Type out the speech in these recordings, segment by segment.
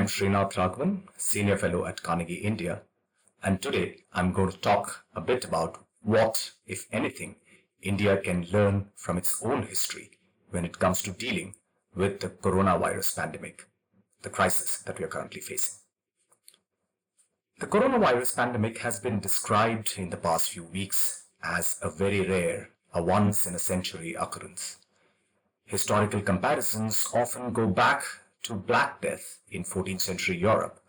Srinath Raghavan, Senior Fellow at Carnegie, India, and today I'm going to talk a bit about what, if anything, India can learn from its own history when it comes to dealing with the coronavirus pandemic, the crisis that we are currently facing. The coronavirus pandemic has been described in the past few weeks as a very rare, a once-in-a-century occurrence. Historical comparisons often go back to Black Death in 14th century Europe,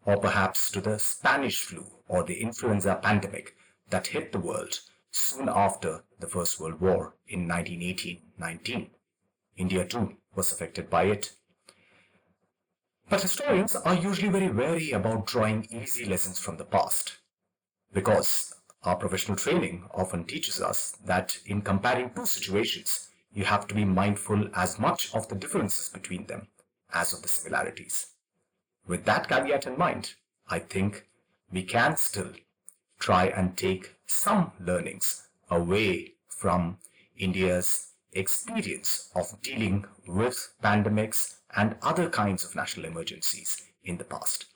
or perhaps to the Spanish flu or the influenza pandemic that hit the world soon after the First World War in 1918-19. India too was affected by it. But historians are usually very wary about drawing easy lessons from the past, because our professional training often teaches us that in comparing two situations, you have to be mindful as much of the differences between them as of the similarities. With that caveat in mind, I think we can still try and take some learnings away from India's experience of dealing with pandemics and other kinds of national emergencies in the past.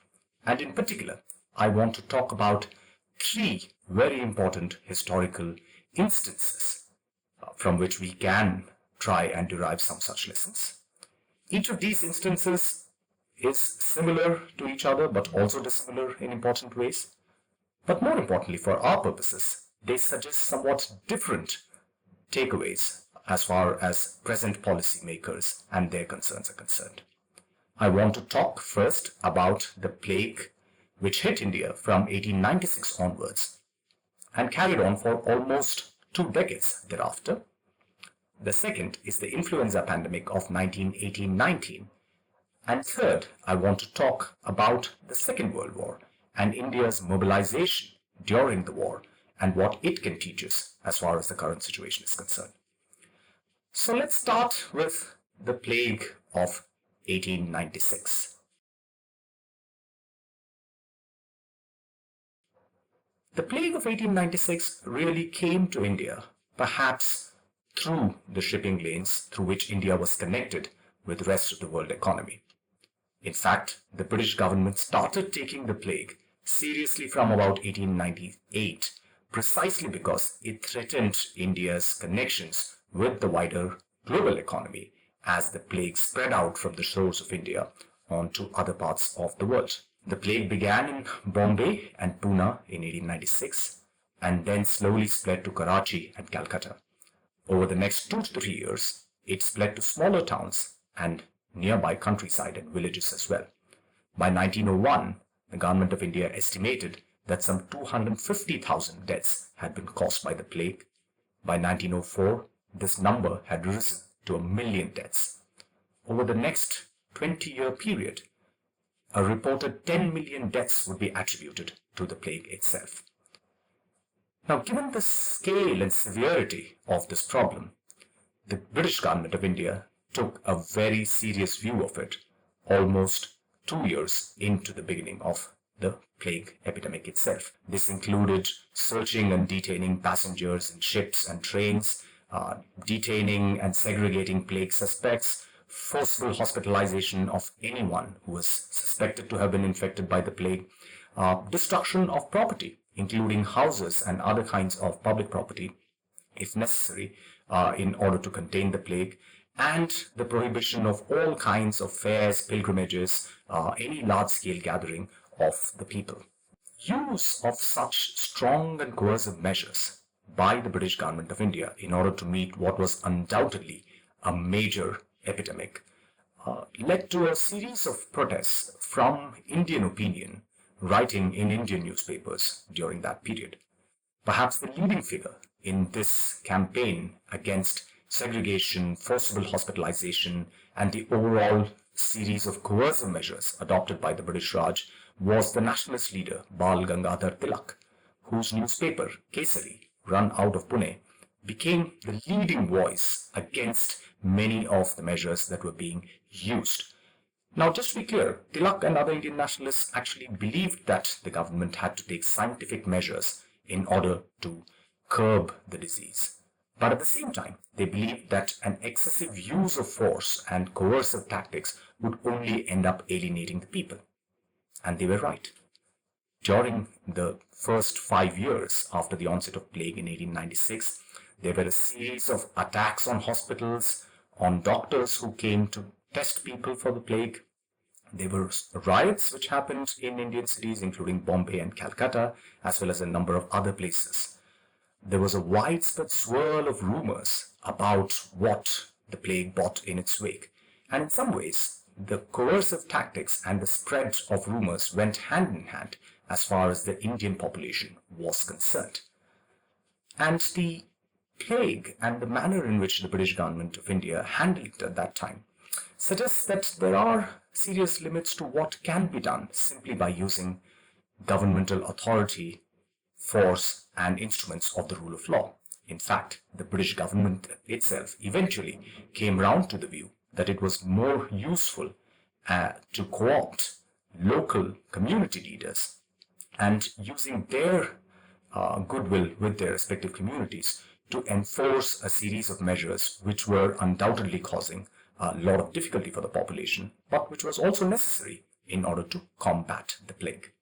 And in particular, I want to talk about three very important historical instances from which we can try and derive some such lessons. Each of these instances is similar to each other, but also dissimilar in important ways. But more importantly, for our purposes, they suggest somewhat different takeaways as far as present policymakers and their concerns are concerned. I want to talk first about the plague which hit India from 1896 onwards and carried on for almost 2 decades thereafter. The second is the influenza pandemic of 1918-19. And third, I want to talk about the Second World War and India's mobilization during the war and what it can teach us as far as the current situation is concerned. So let's start with the plague of 1896. The plague of 1896 really came to India, perhaps through the shipping lanes through which India was connected with the rest of the world economy. In fact, the British government started taking the plague seriously from about 1898, precisely because it threatened India's connections with the wider global economy as the plague spread out from the shores of India onto other parts of the world. The plague began in Bombay and Pune in 1896 and then slowly spread to Karachi and Calcutta. Over the next 2 to 3 years, it spread to smaller towns and nearby countryside and villages as well. By 1901, the government of India estimated that some 250,000 deaths had been caused by the plague. By 1904, this number had risen to 1 million deaths. Over the next 20-year period, a reported 10 million deaths would be attributed to the plague itself. Now, given the scale and severity of this problem, the British government of India took a very serious view of it almost 2 years into the beginning of the plague epidemic itself. This included searching and detaining passengers in ships and trains, detaining and segregating plague suspects, forceful hospitalization of anyone who was suspected to have been infected by the plague, destruction of property, including houses and other kinds of public property, if necessary, in order to contain the plague, and the prohibition of all kinds of fairs, pilgrimages, any large-scale gathering of the people. Use of such strong and coercive measures by the British government of India in order to meet what was undoubtedly a major epidemic led to a series of protests from Indian opinion writing in Indian newspapers during that period. Perhaps the leading figure in this campaign against segregation, forcible hospitalization, and the overall series of coercive measures adopted by the British Raj was the nationalist leader Bal Gangadhar Tilak, whose newspaper, Kesari, run out of Pune, became the leading voice against many of the measures that were being used. Now, just to be clear, Tilak and other Indian nationalists actually believed that the government had to take scientific measures in order to curb the disease. But at the same time, they believed that an excessive use of force and coercive tactics would only end up alienating the people. And they were right. During the first 5 years after the onset of plague in 1896, there were a series of attacks on hospitals, on doctors who came to test people for the plague. There were riots which happened in Indian cities, including Bombay and Calcutta, as well as a number of other places. There was a widespread swirl of rumors about what the plague brought in its wake. And in some ways, the coercive tactics and the spread of rumors went hand in hand as far as the Indian population was concerned. And the plague and the manner in which the British government of India handled it at that time suggests that there are serious limits to what can be done simply by using governmental authority, force, and instruments of the rule of law. In fact, the British government itself eventually came round to the view that it was more useful to co-opt local community leaders and using their goodwill with their respective communities to enforce a series of measures which were undoubtedly causing a lot of difficulty for the population, but which was also necessary in order to combat the plague.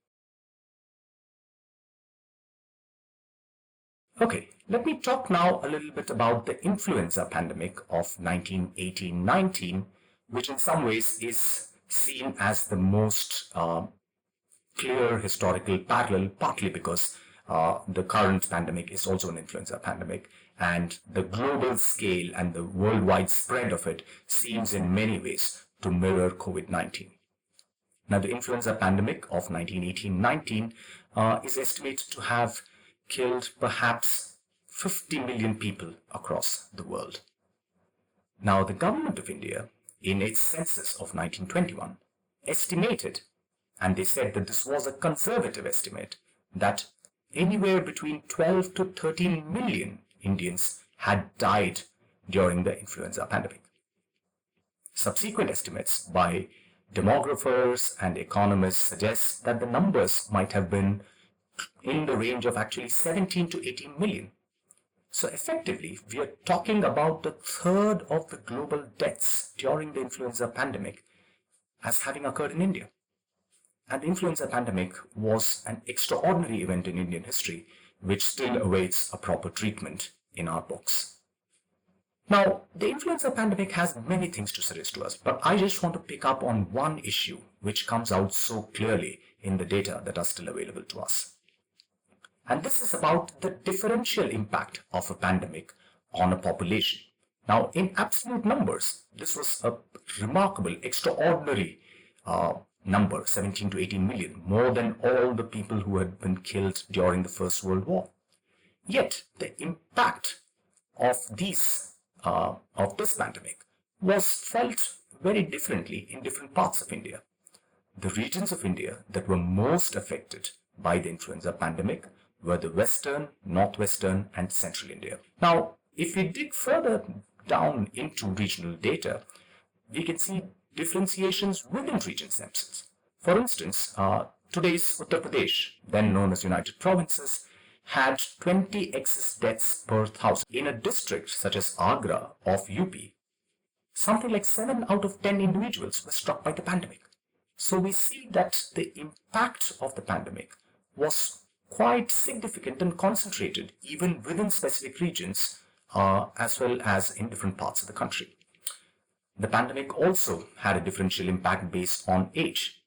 Okay, let me talk now a little bit about the influenza pandemic of 1918-19, which in some ways is seen as the most clear historical parallel, partly because the current pandemic is also an influenza pandemic, and the global scale and the worldwide spread of it seems in many ways to mirror COVID-19. Now, the influenza pandemic of 1918-19 is estimated to have killed perhaps 50 million people across the world. Now, the government of India, in its census of 1921, estimated, and they said that this was a conservative estimate, that anywhere between 12 to 13 million Indians had died during the influenza pandemic. Subsequent estimates by demographers and economists suggest that the numbers might have been in the range of actually 17 to 18 million. So effectively, we are talking about a third of the global deaths during the influenza pandemic as having occurred in India. And the influenza pandemic was an extraordinary event in Indian history, which still awaits a proper treatment in our books. Now, the influenza pandemic has many things to suggest to us, but I just want to pick up on one issue which comes out so clearly in the data that are still available to us. And this is about the differential impact of a pandemic on a population. Now, in absolute numbers, this was a remarkable, extraordinary number, 17 to 18 million, more than all the people who had been killed during the First World War. Yet, the impact of this pandemic was felt very differently in different parts of India. The regions of India that were most affected by the influenza pandemic were the western, northwestern, and central India. Now, if we dig further down into regional data, we can see differentiations within regions themselves. For instance, today's Uttar Pradesh, then known as United Provinces, had 20 excess deaths per 1,000. In a district such as Agra of UP, something like 7 out of 10 individuals were struck by the pandemic. So we see that the impact of the pandemic was quite significant and concentrated even within specific regions as well as in different parts of the country. The pandemic also had a differential impact based on age.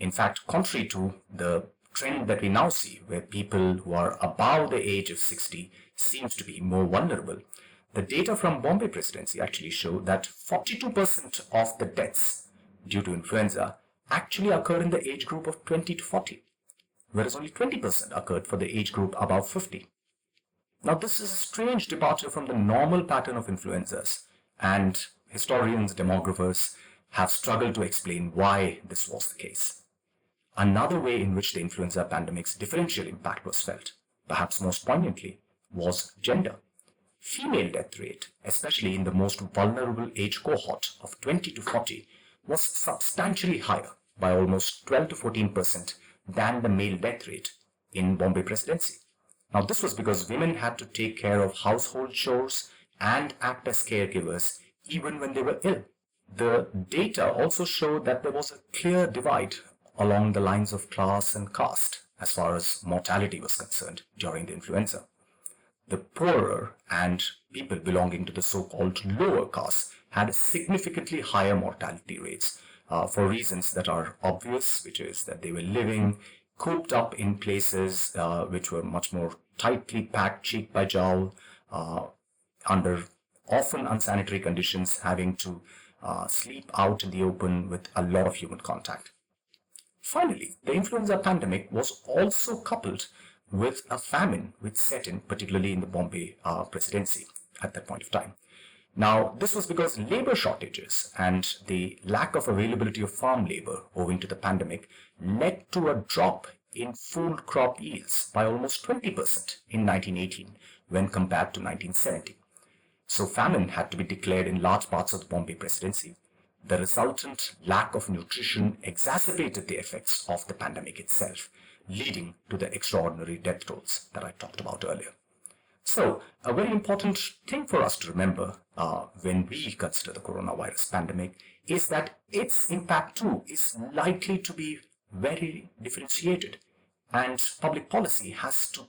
In fact, contrary to the trend that we now see, where people who are above the age of 60 seems to be more vulnerable, the data from Bombay Presidency actually show that 42% of the deaths due to influenza actually occurred in the age group of 20 to 40, whereas only 20% occurred for the age group above 50. Now, this is a strange departure from the normal pattern of influenzas, and historians, demographers have struggled to explain why this was the case. Another way in which the influenza pandemic's differential impact was felt, perhaps most poignantly, was gender. Female death rate, especially in the most vulnerable age cohort of 20 to 40, was substantially higher by almost 12 to 14% than the male death rate in Bombay Presidency. Now, this was because women had to take care of household chores and act as caregivers even when they were ill. The data also showed that there was a clear divide along the lines of class and caste as far as mortality was concerned during the influenza. The poorer and people belonging to the so-called lower caste had significantly higher mortality rates for reasons that are obvious, which is that they were living cooped up in places which were much more tightly packed cheek by jowl, under often unsanitary conditions, having to sleep out in the open with a lot of human contact. Finally, the influenza pandemic was also coupled with a famine which set in, particularly in the Bombay presidency at that point of time. Now, this was because labor shortages and the lack of availability of farm labor owing to the pandemic led to a drop in food crop yields by almost 20% in 1918 when compared to 1970. So famine had to be declared in large parts of the Bombay presidency. The resultant lack of nutrition exacerbated the effects of the pandemic itself, leading to the extraordinary death tolls that I talked about earlier. So, a very important thing for us to remember when we consider the coronavirus pandemic is that its impact too is likely to be very differentiated, and public policy has to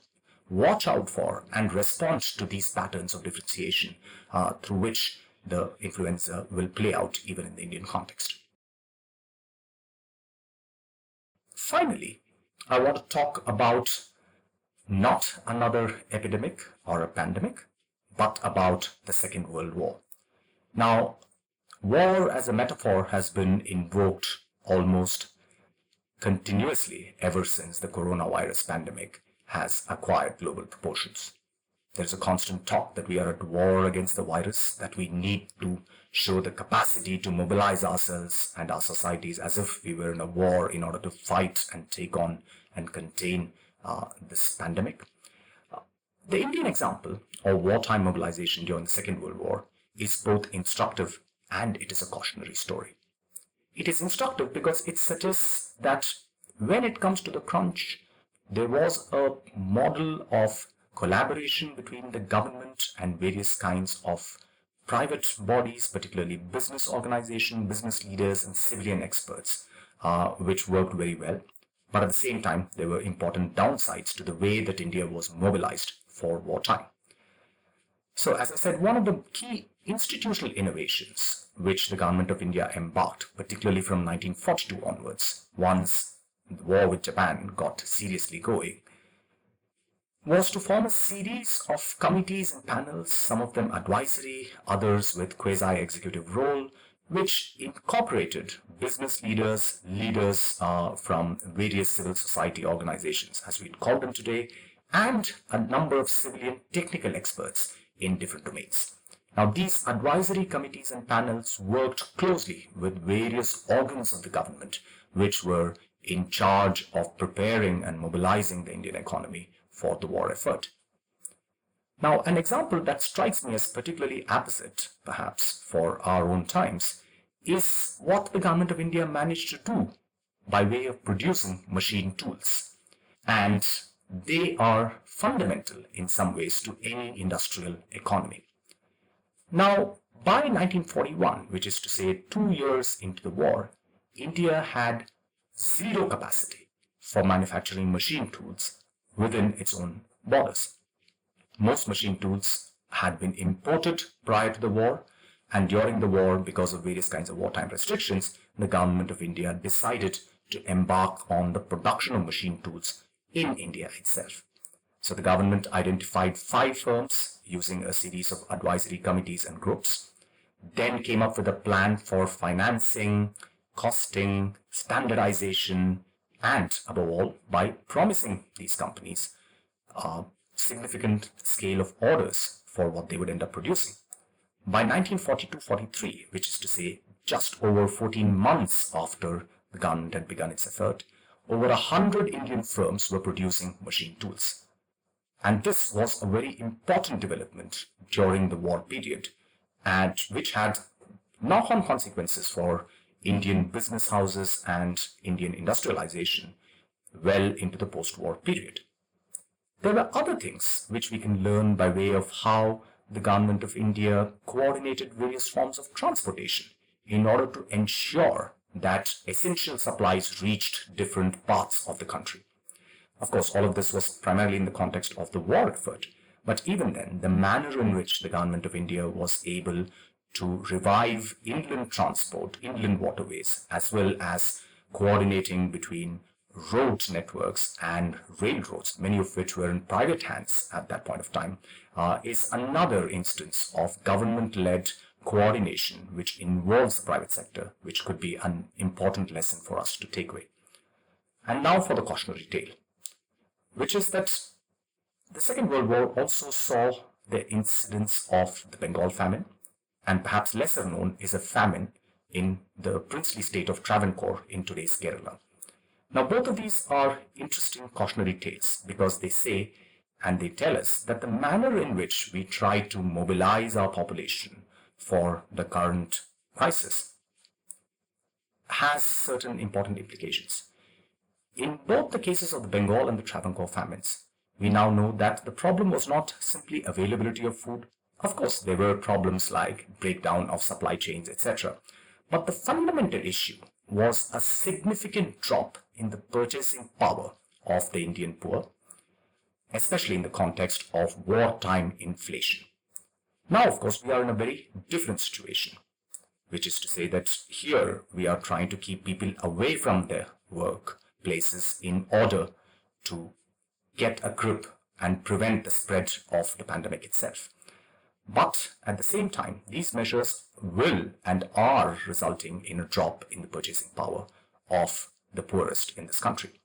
watch out for and respond to these patterns of differentiation through which the influenza will play out even in the Indian context. Finally, I want to talk about not another epidemic or a pandemic, but about the Second World War. Now, war as a metaphor has been invoked almost continuously ever since the coronavirus pandemic has acquired global proportions. There's a constant talk that we are at war against the virus, that we need to show the capacity to mobilize ourselves and our societies as if we were in a war in order to fight and take on and contain this pandemic. The Indian example of wartime mobilization during the Second World War is both instructive and it is a cautionary story. It is instructive because it suggests that when it comes to the crunch, there was a model of collaboration between the government and various kinds of private bodies, particularly business organizations, business leaders, and civilian experts, which worked very well. But at the same time, there were important downsides to the way that India was mobilized for wartime. So, as I said, one of the key institutional innovations which the government of India embarked, particularly from 1942 onwards, once the war with Japan got seriously going, was to form a series of committees and panels, some of them advisory, others with quasi-executive role, which incorporated business leaders, from various civil society organizations, as we'd call them today, and a number of civilian technical experts in different domains. Now, these advisory committees and panels worked closely with various organs of the government, which were in charge of preparing and mobilizing the Indian economy for the war effort. Now, an example that strikes me as particularly apposite, perhaps, for our own times, is what the government of India managed to do by way of producing machine tools. And they are fundamental in some ways to any industrial economy. Now, by 1941, which is to say 2 years into the war, India had zero capacity for manufacturing machine tools within its own borders. Most machine tools had been imported prior to the war, and during the war, because of various kinds of wartime restrictions, the government of India decided to embark on the production of machine tools in India itself. So the government identified 5 firms using a series of advisory committees and groups, then came up with a plan for financing, costing, standardization, and above all, by promising these companies a significant scale of orders for what they would end up producing. By 1942-43, which is to say just over 14 months after the government had begun its effort, over 100 Indian firms were producing machine tools. And this was a very important development during the war period, and which had knock-on consequences for Indian business houses and Indian industrialization well into the post-war period. There were other things which we can learn by way of how the government of India coordinated various forms of transportation in order to ensure that essential supplies reached different parts of the country. Of course, all of this was primarily in the context of the war effort, but even then, the manner in which the government of India was able to revive inland transport, inland waterways, as well as coordinating between road networks and railroads, many of which were in private hands at that point of time, is another instance of government-led coordination which involves the private sector, which could be an important lesson for us to take away. And now for the cautionary tale, which is that the Second World War also saw the incidence of the Bengal famine, and perhaps lesser known is a famine in the princely state of Travancore in today's Kerala. Now, both of these are interesting cautionary tales because they say and they tell us that the manner in which we try to mobilize our population for the current crisis has certain important implications. In both the cases of the Bengal and the Travancore famines, we now know that the problem was not simply availability of food. Of course, there were problems like breakdown of supply chains, etc. But the fundamental issue was a significant drop in the purchasing power of the Indian poor, especially in the context of wartime inflation. Now, of course, we are in a very different situation, which is to say that here we are trying to keep people away from their workplaces in order to get a grip and prevent the spread of the pandemic itself. But at the same time, these measures will and are resulting in a drop in the purchasing power of the poorest in this country.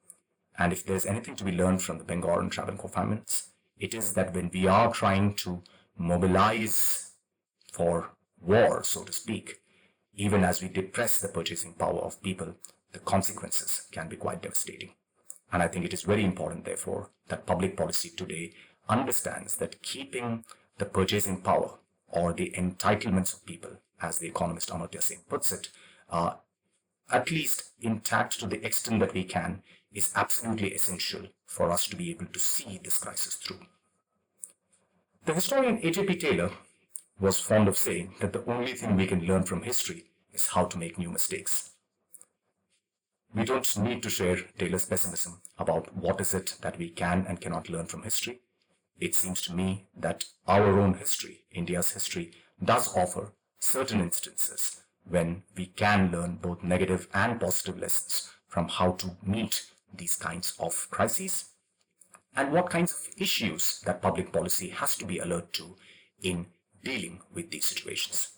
And if there's anything to be learned from the Bengal and Travancore famines, it is that when we are trying to mobilize for war, so to speak, even as we depress the purchasing power of people, the consequences can be quite devastating. And I think it is very important, therefore, that public policy today understands that keeping the purchasing power or the entitlements of people, as the economist Amartya Sen puts it, at least intact to the extent that we can, is absolutely essential for us to be able to see this crisis through. The historian A.J.P. Taylor was fond of saying that the only thing we can learn from history is how to make new mistakes. We don't need to share Taylor's pessimism about what is it that we can and cannot learn from history. It seems to me that our own history, India's history, does offer certain instances when we can learn both negative and positive lessons from how to meet these kinds of crises and what kinds of issues that public policy has to be alert to in dealing with these situations.